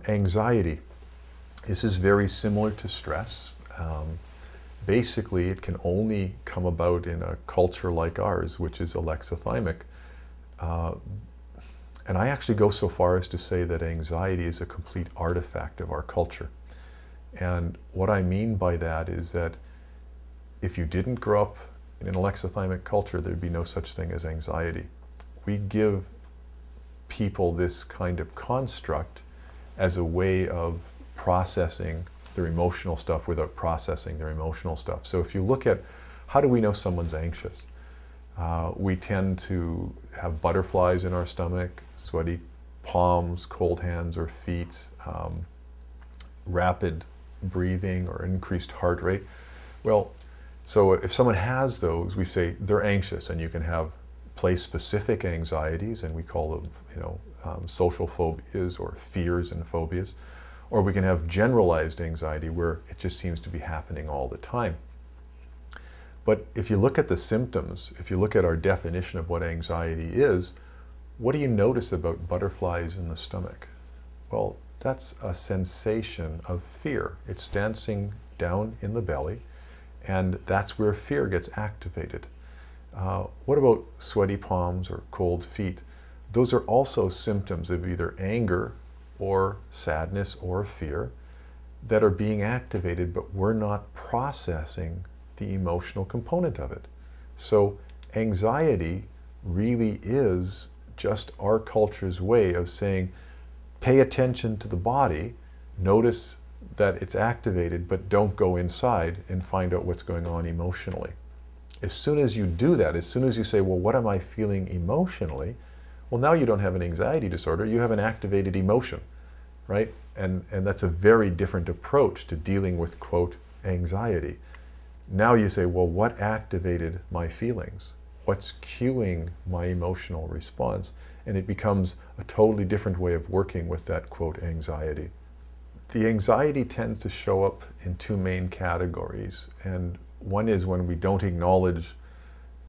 Anxiety. This is very similar to stress. Basically, it can only come about in a culture like ours, which is alexithymic. And I actually go so far as to say that anxiety is a complete artifact of our culture. And what I mean by that is that if you didn't grow up in an alexithymic culture, there'd be no such thing as anxiety. We give people this kind of construct as a way of processing their emotional stuff without processing their emotional stuff. So if you look at how do we know someone's anxious? We tend to have butterflies in our stomach, sweaty palms, cold hands or feet, rapid breathing or increased heart rate. Well, so if someone has those, we say they're anxious, and you can have place-specific anxieties, and we call them, social phobias or fears and phobias. Or we can have generalized anxiety where it just seems to be happening all the time. But if you look at the symptoms, if you look at our definition of what anxiety is, what do you notice about butterflies in the stomach? Well, that's a sensation of fear. It's dancing down in the belly, and that's where fear gets activated. What about sweaty palms or cold feet? Those are also symptoms of either anger or sadness or fear that are being activated, but we're not processing the emotional component of it. So anxiety really is just our culture's way of saying, pay attention to the body, notice that it's activated, but don't go inside and find out what's going on emotionally. As soon as you do that, as soon as you say, well, what am I feeling emotionally? Well, now you don't have an anxiety disorder, you have an activated emotion, right? And that's a very different approach to dealing with, quote, anxiety. Now you say, well, what activated my feelings? What's cueing my emotional response? And it becomes a totally different way of working with that, quote, anxiety. The anxiety tends to show up in two main categories. And one is when we don't acknowledge